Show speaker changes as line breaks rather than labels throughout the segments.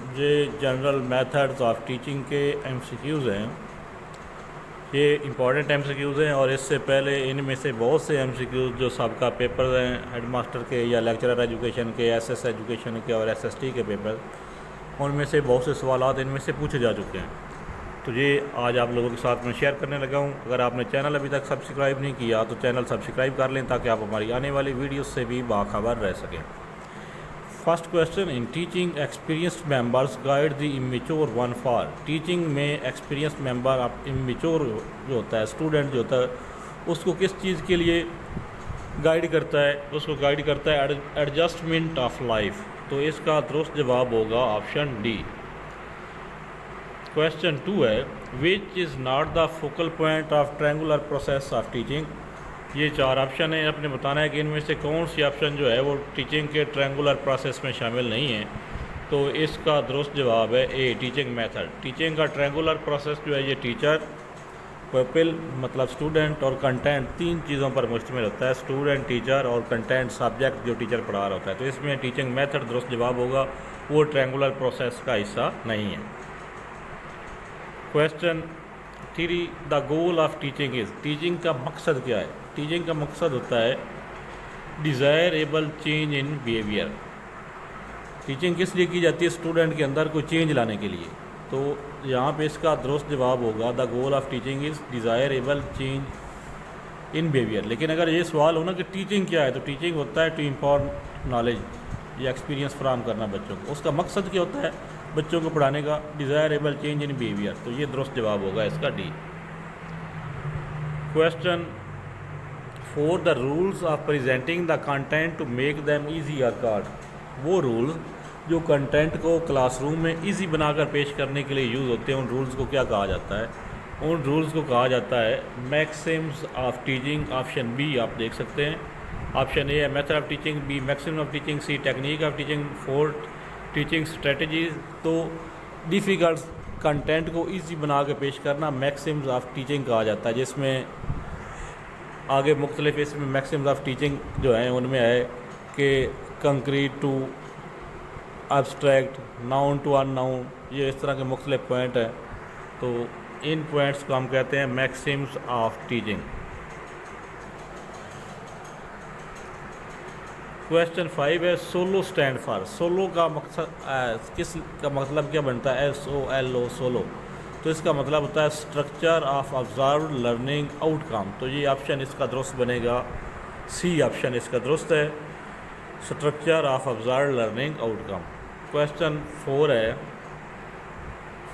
ये general methods of teaching के MCQs हैं। ये इंपॉर्टेंट एमसीक्यूज़ हैं और इससे पहले इनमें से बहुत से एमसीक्यूज़ जो सबका पेपर हैं हेडमास्टर के या लेक्चरर एजुकेशन के, एसएस एजुकेशन के और एसएसटी के पेपर, उनमें से बहुत से सवाल इनमें से पूछे जा चुके हैं। तो ये आज आप लोगों के साथ में शेयर करने लगा हूँ। अगर आपने चैनल अभी तक सब्सक्राइब नहीं किया तो चैनल सब्सक्राइब कर लें ताकि आप हमारी आने वाली वीडियो से भी बाखबर रह सकें। First question, in teaching experienced members guide the immature one for. Teaching में एक्सपीरियंस्ड मेंबर आप इमेच्योर जो होता है, स्टूडेंट जो होता है, उसको किस चीज़ के लिए गाइड करता है? उसको गाइड करता है एडजस्टमेंट ऑफ लाइफ। तो इसका दुरुस्त जवाब होगा ऑप्शन डी। क्वेश्चन 2 है, विच is not the focal point of triangular process of teaching. ये 4 ऑप्शन है, आपने बताना है कि इनमें से कौन सी ऑप्शन जो है वो टीचिंग के ट्रायंगुलर प्रोसेस में शामिल नहीं है। तो इसका दुरुस्त जवाब है ए, टीचिंग मेथड। टीचिंग का ट्रायंगुलर प्रोसेस जो है ये टीचर, पीपल मतलब स्टूडेंट और कंटेंट, 3 चीज़ों पर मुश्तमिल होता है। स्टूडेंट, टीचर और कंटेंट सब्जेक्ट जो टीचर पढ़ा रहा होता है। तो इसमें टीचिंग मेथड दुरुस्त जवाब होगा, वो ट्रायंगुलर प्रोसेस का हिस्सा नहीं है। Question 3, the goal of teaching is. Teaching का मकसद क्या है? टीचिंग का मकसद होता है desirable change in behaviour. Teaching किस लिए की जाती है? स्टूडेंट के अंदर कोई चेंज लाने के लिए। तो यहाँ पे इसका दुरुस्त जवाब होगा the goal of teaching is desirable change in behaviour. लेकिन अगर ये सवाल हो ना कि टीचिंग क्या है, तो टीचिंग होता है टू इम्पार्ट नॉलेज या एक्सपीरियंस फराहम करना बच्चों को। उसका मकसद क्या होता है? बच्चों को पढ़ाने का, डिज़ायरेबल चेंज इन बिहेवियर। तो ये दुरुस्त जवाब होगा इसका D. Question 4, the rules of presenting the content to make them easy are called. वो रूल्स जो कंटेंट को क्लासरूम में ईजी बनाकर पेश करने के लिए यूज़ होते हैं, उन रूल्स को क्या कहा जाता है? उन रूल्स को कहा जाता है maxims of teaching. Option B आप देख सकते हैं। ऑप्शन ए है method of teaching, B maximum of teaching, C technique of teaching, 4 teaching strategies. तो डिफ़िकल्ट कंटेंट को इजी बना के पेश करना मैक्सिम्स ऑफ टीचिंग कहा जाता है, जिसमें आगे मुख्तलिफ इसमें मैक्सिम्स ऑफ टीचिंग जो हैं उनमें है कि concrete to abstract, known to unknown, ये इस तरह के मुख्तलिफ पॉइंट हैं। तो इन पॉइंट्स को हम कहते हैं मैक्सिम्स ऑफ टीचिंग। क्वेश्चन 5 है, सोलो स्टैंड फॉर। सोलो का मकसद किस का मतलब क्या बनता है? SOLO, solo. तो इसका मतलब होता है structure of observed learning outcome. तो ये ऑप्शन इसका दुरुस्त बनेगा, सी ऑप्शन इसका दुरुस्त है, structure of observed learning outcome. Question 4 है,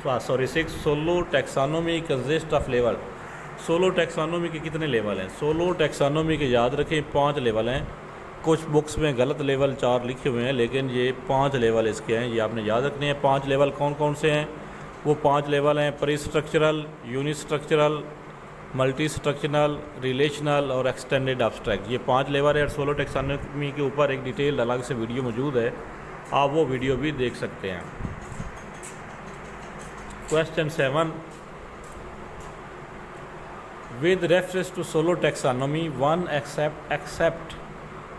6, solo taxonomy consist of level. Solo taxonomy के कितने लेवल हैं? सोलो टैक्सोनॉमी के याद रखें 5 लेवल हैं। कुछ बुक्स में गलत लेवल 4 लिखे हुए हैं, लेकिन ये 5 लेवल इसके हैं, ये आपने याद रखने हैं। 5 लेवल कौन कौन से हैं? वो 5 लेवल हैं pre structural, unistructural, multi structural, relational और एक्सटेंडेड एब्स्ट्रैक्ट। ये 5 लेवल है और सोलो टैक्सोनॉमी के ऊपर एक डिटेल अलग से वीडियो मौजूद है, आप वो वीडियो भी देख सकते हैं। Question 7, with reference to SOLO taxonomy one except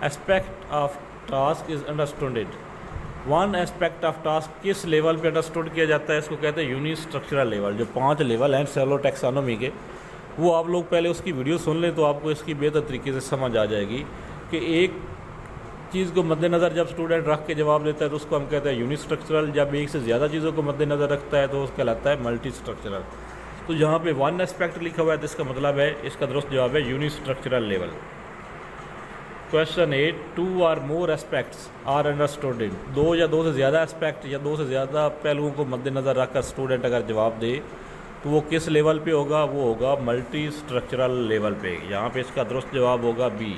aspect of task is understooded. One aspect of task किस लेवल पे अंडरस्टूड किया जाता है? इसको कहते हैं यूनिस्ट्रक्चरल लेवल। जो 5 लेवल हैं सोलो टैक्सोनॉमी के, वो आप लोग पहले उसकी वीडियो सुन लें तो आपको इसकी बेहतर तरीके से समझ आ जाएगी कि एक चीज़ को मद्देनज़र जब स्टूडेंट रख के जवाब देता है तो उसको हम कहते हैं यूनिस्ट्रक्चरल। जब एक से ज़्यादा चीज़ों को मद्देनज़र रखता है तो उसका कहलाता है मल्टी स्ट्रक्चरल। तो यहाँ पे 1 एस्पेक्ट लिखा हुआ है तो इसका मतलब है, इसका दुरुस्त जवाब है यूनिस्ट्रक्चरल लेवल। क्वेश्चन 8, 2 और मोर एस्पेक्ट्स आर अंडरस्टूडेड। 2 या 2 से ज़्यादा एस्पेक्ट या 2 से ज़्यादा पहलुओं को मद्देनज़र रखकर स्टूडेंट अगर जवाब दे तो वो किस लेवल पे होगा? वो होगा मल्टी स्ट्रक्चरल लेवल पे। यहाँ पे इसका दुरुस्त जवाब होगा B.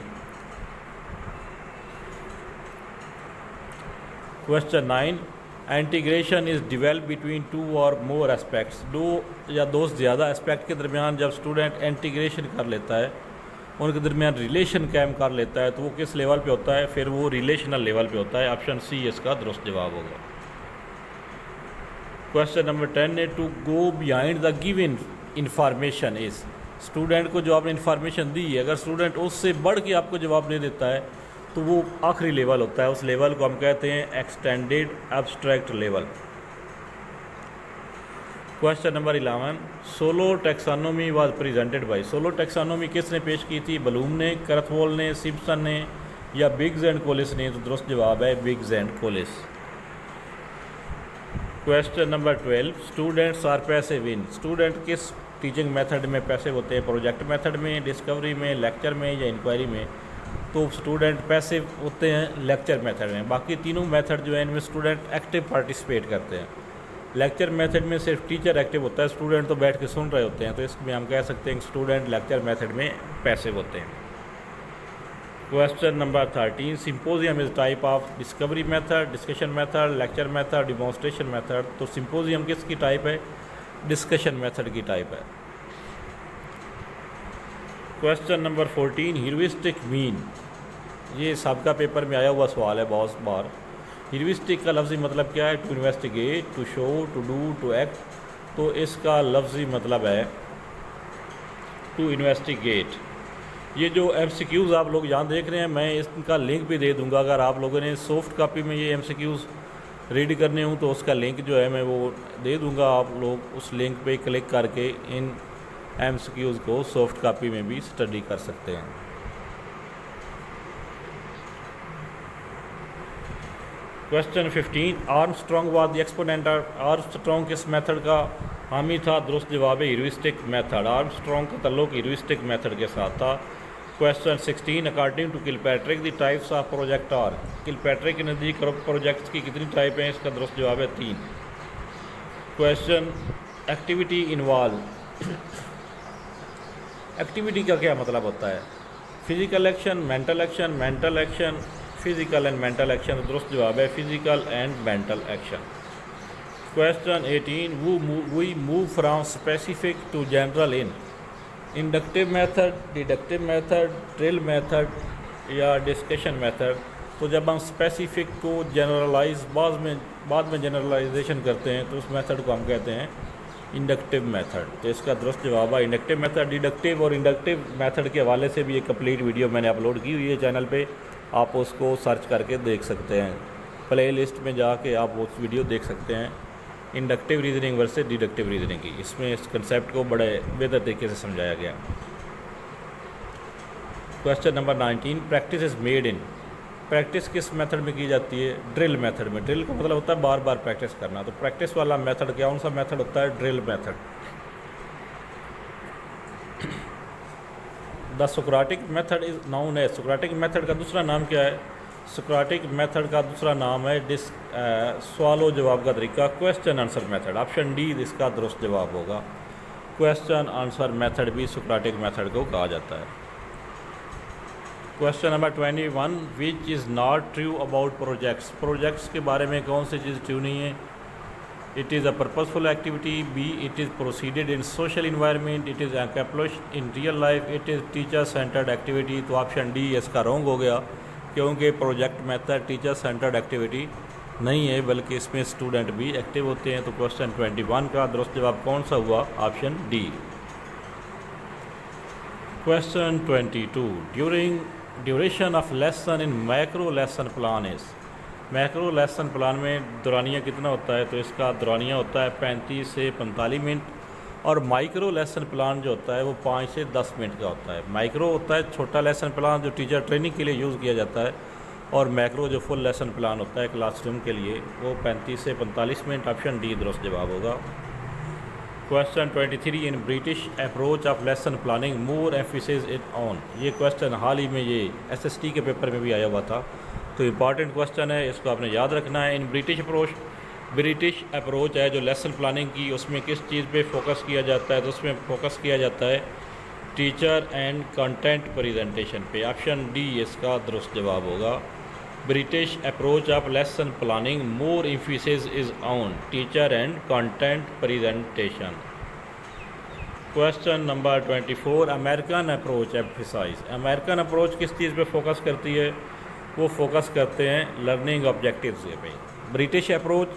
Question 9, integration is develop between 2 और मोर एस्पेक्ट्स। 2 या 2 से ज़्यादा एस्पेक्ट के दरमियान जब स्टूडेंट इंटीग्रेशन कर लेता है, उनके दरमियान रिलेशन कायम कर लेता है, तो वो किस लेवल पे होता है? फिर वो रिलेशनल लेवल पे होता है। ऑप्शन सी इसका दुरुस्त जवाब होगा। क्वेश्चन नंबर 10 है, to go behind the given information is. Student को जो आपने इन्फॉर्मेशन दी है, अगर स्टूडेंट उससे बढ़ के आपको जवाब नहीं देता है तो वो आखिरी लेवल होता है। उस लेवल को हम कहते हैं extended abstract level. Question number 11, SOLO taxonomy was presented by. SOLO taxonomy किसने पेश की थी? बलूम ने, करथवॉल ने, सिम्पसन ने या बिग्स एंड कोलिस ने? तो दुरुस्त जवाब है Biggs and Collis. Question number 12, students are passive in. Student किस टीचिंग मेथड में पैसिव होते हैं? प्रोजेक्ट मेथड में, डिस्कवरी में, लेक्चर में या इंक्वायरी में? तो स्टूडेंट पैसिव होते हैं लेक्चर मेथड में। बाकी तीनों मेथड जो है इनमें स्टूडेंट एक्टिव पार्टिसिपेट करते हैं। लेक्चर मेथड में सिर्फ टीचर एक्टिव होता है, स्टूडेंट तो बैठ के सुन रहे होते हैं, तो इसमें हम कह सकते हैं स्टूडेंट लेक्चर मेथड में पैसिव होते हैं। Question number 13, symposium is type of discovery method, discussion method, lecture method, demonstration method. तो सिंपोजियम किसकी टाइप है? डिस्कशन मेथड की टाइप है। Question number 14, heuristic mean. ये सबका पेपर में आया हुआ सवाल है बहुत बार। ह्यूरिस्टिक का लफ्ज़ी मतलब क्या है? To investigate, to show, to do, to act. तो इसका लफ्ज़ी मतलब है टू इन्वेस्टिगेट। ये जो MCQs आप लोग यहाँ देख रहे हैं, मैं इसका लिंक भी दे दूँगा। अगर आप लोगों ने सॉफ्ट कॉपी में ये MCQs रीड करने हूँ तो उसका लिंक जो है मैं वो दे दूँगा। आप लोग उस लिंक पे क्लिक करके इन MCQs को सॉफ्ट कॉपी में भी स्टडी कर सकते हैं। Question 15, Armstrong was the exponent. Armstrong किस मेथड का हामी था? दुरुस्त जवाब है ह्यूरिस्टिक मेथड। आर्मस्ट्रॉन्ग का ताल्लुक ह्यूरिस्टिक मेथड के साथ था। Question 16, according to Kilpatrick the types of project are. Kilpatrick के नज़दीक प्रोजेक्ट्स की कितनी टाइप हैं? इसका दुरुस्त जवाब है 3। Question, activity involve. एक्टिविटी का क्या मतलब होता है? Physical action, mental action, mental action, physical and mental action. दुरुस्त जवाब है physical and mental action. Question 18, we move from specific to general in inductive method, deductive method, drill method या discussion method. तो जब हम स्पेसिफिक को generalise बाद में जनरलाइजेशन करते हैं तो उस मेथड को हम कहते हैं इंडक्टिव मेथड। तो इसका दुरुस्त जवाब है इंडक्टिव मेथड। डिडक्टिव और इंडक्टिव मेथड के हवाले से भी एक कंप्लीट वीडियो मैंने अपलोड की हुई है चैनल पे, आप उसको सर्च करके देख सकते हैं। प्ले लिस्ट में जाके आप उस वीडियो देख सकते हैं inductive reasoning versus deductive reasoning की। इसमें इस कंसेप्ट को बड़े बेहतर तरीके से समझाया गया। Question number 19, practice is made in. Practice किस मेथड में की जाती है? ड्रिल मेथड में। ड्रिल का मतलब होता है बार बार प्रैक्टिस करना। तो प्रैक्टिस वाला मेथड कौन सा मेथड होता है? Drill method. The Socratic method is noun है। सोक्रेटिक मेथड का दूसरा नाम क्या है? सोक्रेटिक मेथड का दूसरा नाम है सवालो जवाब का तरीका, question answer method. Option D इसका दुरुस्त जवाब होगा। क्वेश्चन आंसर मेथड भी सोक्रेटिक मेथड को कहा जाता है। Question number 21, which is not true about projects. Projects के बारे में कौन सी चीज़ ट्रू नहीं है? It is a purposeful activity. B, it is proceeded in social environment. It is accomplished in real life. It is teacher centered activity. तो option D इसका wrong हो गया, क्योंकि project method teacher centred activity नहीं है, बल्कि इसमें student भी एक्टिव होते हैं। तो क्वेश्चन 21 का दुरुस्त जवाब कौन सा हुआ? Option D. Question 22, duration of lesson in macro lesson plan is. Macro lesson plan में दौरानिया कितना होता है? तो इसका दौरानिया होता है 35 से 45 मिनट, और माइक्रो लेसन प्लान जो होता है वो 5 से 10 मिनट का होता है। माइक्रो होता है छोटा लेसन प्लान जो टीचर ट्रेनिंग के लिए यूज़ किया जाता है, और मैक्रो जो फुल लेसन प्लान होता है क्लासरूम के लिए वो 35 से 45 मिनट। ऑप्शन डी दुरुस्त जवाब होगा। Question 23, in British approach of lesson planning more emphasis it on. ये क्वेश्चन हाल ही में ये SST के पेपर में भी आया हुआ था, तो इम्पॉर्टेंट क्वेश्चन है, इसको आपने याद रखना है। इन ब्रिटिश अप्रोच है जो लेसन प्लानिंग की, उसमें किस चीज़ पे फोकस किया जाता है? तो उसमें फोकस किया जाता है टीचर एंड कंटेंट प्रेजेंटेशन पे। ऑप्शन डी इसका दुरुस्त जवाब होगा। British approach of lesson planning more emphasis is on teacher and content presentation. Question number 24, American approach emphasise. American approach किस चीज़ पे फोकस करती है? वो फोकस करते हैं लर्निंग ऑब्जेक्टिव्स पे। ब्रिटिश अप्रोच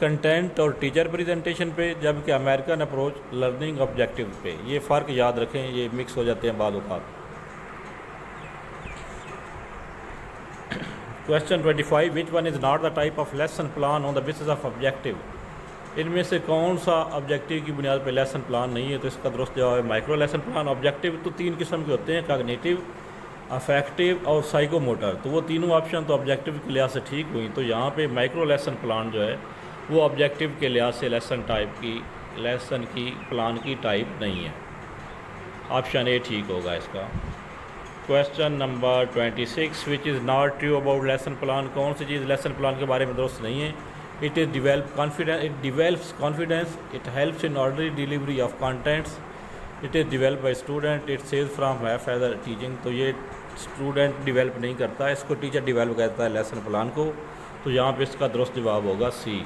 कंटेंट और टीचर प्रेजेंटेशन पे, जबकि अमेरिकन अप्रोच लर्निंग ऑब्जेक्टिव पे। ये फ़र्क याद रखें, ये मिक्स हो जाते हैं बाद औक़ात। Question 25, which one is not the type of lesson plan on the basis of objective. इनमें से कौन सा ऑब्जेक्टिव की बुनियाद पर लेसन प्लान नहीं है? तो इसका दुरुस्त जवाब है माइक्रो लेसन प्लान। ऑब्जेक्टिव तो 3 किस्म के होते हैं, कॉग्निटिव, अफेक्टिव और साइकोमोटर। तो वो तीनों ऑप्शन तो ऑब्जेक्टिव के लिहाज से ठीक हुई। तो यहाँ पे माइक्रो लेसन प्लान जो है वो ऑब्जेक्टिव के लिहाज से लेसन की प्लान की टाइप नहीं है। ऑप्शन ए ठीक होगा इसका। Question number 26, which is not true about lesson plan. कौन सी चीज़ लेसन प्लान के बारे में दुरुस्त नहीं है? It develops confidence, it helps in orderly delivery of contents, it is develop by student, it saves from have feather teaching. तो ये student develop नहीं करता, इसको टीचर डिवेल्प करता है लेसन प्लान को। तो यहाँ पे इसका दुरुस्त जवाब होगा C.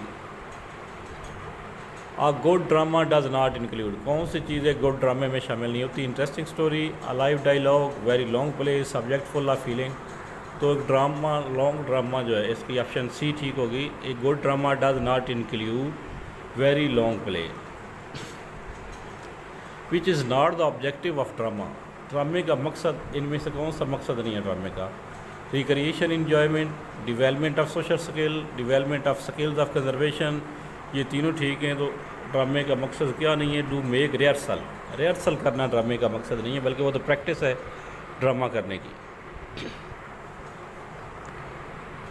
A good drama does not include. कौन सी चीज़ें गुड ड्रामे में शामिल नहीं होती? Interesting story, alive dialogue, very long play, subject full of feeling. तो ड्रामा, लॉन्ग ड्रामा जो है इसकी ऑप्शन सी ठीक होगी। A good drama does not include very long play. Which is not the objective of drama. ड्रामे का मकसद, इनमें से कौन सा मकसद नहीं है ड्रामे का? Recreation, enjoyment, development of social skill, development of skills of conservation. ये तीनों ठीक हैं। तो ड्रामे का मकसद क्या नहीं है? डू मेक रिहर्सल करना ड्रामे का मकसद नहीं है, बल्कि वो तो प्रैक्टिस है ड्रामा करने की।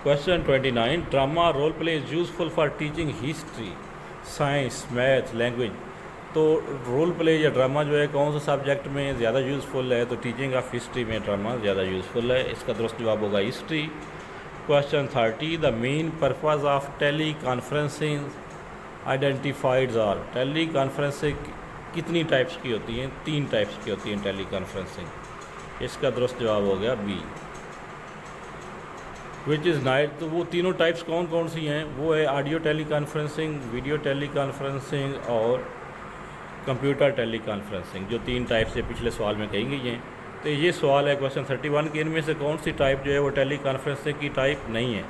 Question 29, drama role play is useful for teaching history, science, math, language. तो रोल प्ले या ड्रामा जो है कौन सा सब्जेक्ट में ज़्यादा यूज़फुल है? तो टीचिंग ऑफ हिस्ट्री में ड्रामा ज़्यादा यूज़फुल है। इसका दुरुस्त जवाब होगा history. Question 30, the main purpose of teleconferencing identified are. Teleconferencing कितनी टाइप्स की होती हैं? 3 टाइप्स की होती हैं टेली कॉन्फ्रेंसिंग। इसका दुरुस्त जवाब हो गया बी। Which is night. तो वो तीनों टाइप्स कौन कौन सी हैं? वो है audio teleconferencing, video teleconferencing और कंप्यूटर टेली कॉन्फ्रेंसिंग। जो 3 टाइप से पिछले सवाल में कही गई हैं। तो ये सवाल है क्वेश्चन 31 के, इनमें से कौन सी टाइप जो है वो टेली कॉन्फ्रेंसिंग की टाइप नहीं है?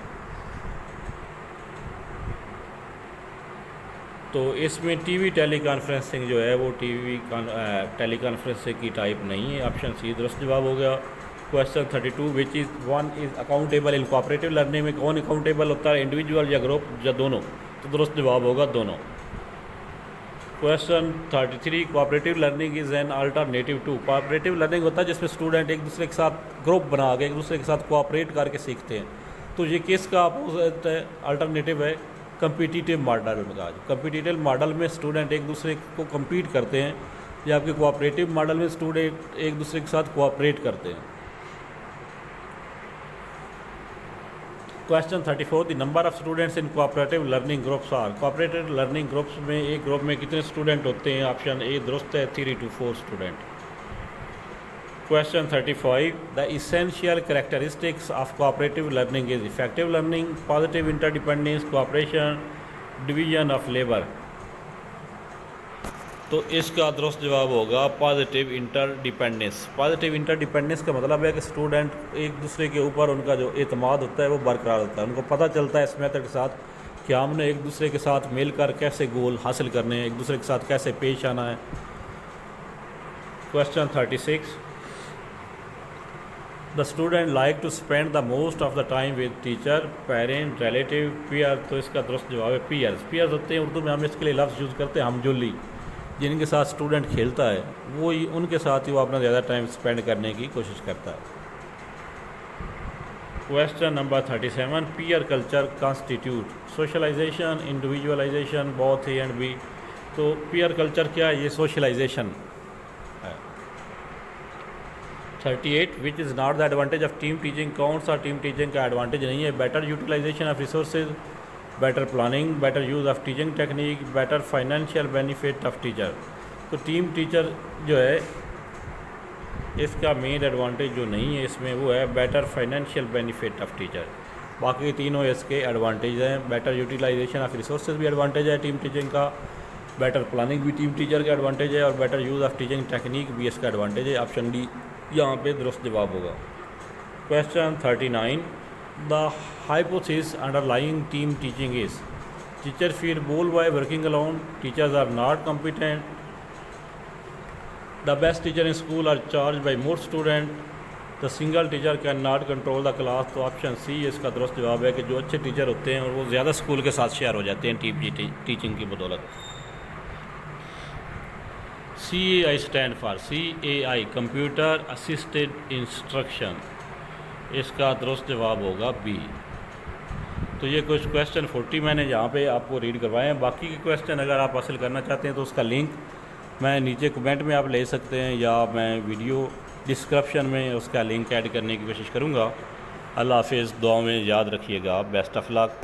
तो इसमें टीवी टेली कॉन्फ्रेंसिंग जो है वो टेली कॉन्फ्रेंसिंग की टाइप नहीं है। ऑप्शन सी दुरुस्त जवाब हो गया। Question 32, which is one is accountable in cooperative learning. में कौन अकाउंटेबल होता है? इंडिविजुअल या ग्रुप या दोनों? तो दुरुस्त जवाब होगा दोनों। Question 33, cooperative learning is an alternative to. Cooperative learning होता है जिसमें स्टूडेंट एक दूसरे के साथ ग्रुप बना के एक दूसरे के साथ कोऑपरेट करके सीखते हैं। तो ये किसका अपोजिट है? अल्टरनेटिव है कम्पिटिटिव मॉडल का। कम्पिटिटिव मॉडल में स्टूडेंट एक दूसरे को कम्पीट करते हैं, या आपके कोऑपरेटिव मॉडल में स्टूडेंट एक दूसरे के साथ कोऑपरेट करते हैं। Question 34, the number of students in cooperative learning groups are. Cooperative learning groups में एक ग्रुप में कितने स्टूडेंट होते हैं? ऑप्शन ए दुरुस्त है, 3 to 4 student. Question 35, the essential characteristics of cooperative learning is effective learning, positive interdependence, cooperation, division of labour. तो इसका दुरुस्त जवाब होगा पॉजिटिव इंटरडिपेंडेंस। पॉजिटिव इंटरडिपेंडेंस का मतलब है कि स्टूडेंट एक दूसरे के ऊपर उनका जो एतमाद होता है वो बरकरार होता है। उनको पता चलता है इस मेथड के साथ कि हमने एक दूसरे के साथ मिलकर कैसे गोल हासिल करने हैं, एक दूसरे के साथ कैसे पेश आना है। Question 36, the student like to spend the most of the time with teacher, parent, relative, peer. तो इसका दुरुस्त जवाब है पीयर्स। पीयर्स होते हैं, उर्दू में हम इसके लिए लफ्ज़ यूज़ करते हैं हमजुल्ली। जिनके साथ स्टूडेंट खेलता है वो ही उनके साथ ही वो अपना ज़्यादा टाइम स्पेंड करने की कोशिश करता है। Question number 37, peer culture constitute socialisation, individualisation, both A and B. तो पीयर कल्चर क्या है? ये सोशलाइजेशन है। 38, which is not the advantage of team teaching. कौन सा टीम टीचिंग का एडवांटेज नहीं है? Better utilisation of resources, better planning, better use of teaching technique, better financial benefit of teacher. तो टीम टीचर जो है इसका मेन एडवांटेज जो नहीं है इसमें वो है better financial benefit of teacher. बाकी तीनों इसके एडवांटेज हैं। बेटर यूटिलाइजेशन ऑफ रिसोर्सेज भी एडवांटेज है टीम टीचिंग का, बेटर प्लानिंग भी टीम टीचर का एडवांटेज है, और better use of teaching technique भी इसका एडवांटेज है। ऑप्शन डी यहाँ पे दुरुस्त जवाब होगा। Question 39, the hypothesis underlying team teaching is teachers feel bored by working alone, teachers are not competent, the best teacher in school are charged by more students, the single teacher can not control the class. तो option C इसका दुरुस्त जवाब है कि जो अच्छे teacher होते हैं और वो ज़्यादा स्कूल के साथ शेयर हो जाते हैं टीचिंग की बदौलत। CAI stand for CAI computer assisted instruction. इसका दुरुस्त जवाब होगा बी। तो ये कुछ क्वेश्चन 40 मैंने यहाँ पे आपको रीड करवाए हैं। बाकी के क्वेश्चन अगर आप हासिल करना चाहते हैं तो उसका लिंक मैं नीचे कमेंट में आप ले सकते हैं या मैं वीडियो डिस्क्रिप्शन में उसका लिंक ऐड करने की कोशिश करूँगा। अल्लाह हाफिज़, दुआ में याद रखिएगा। Best of luck.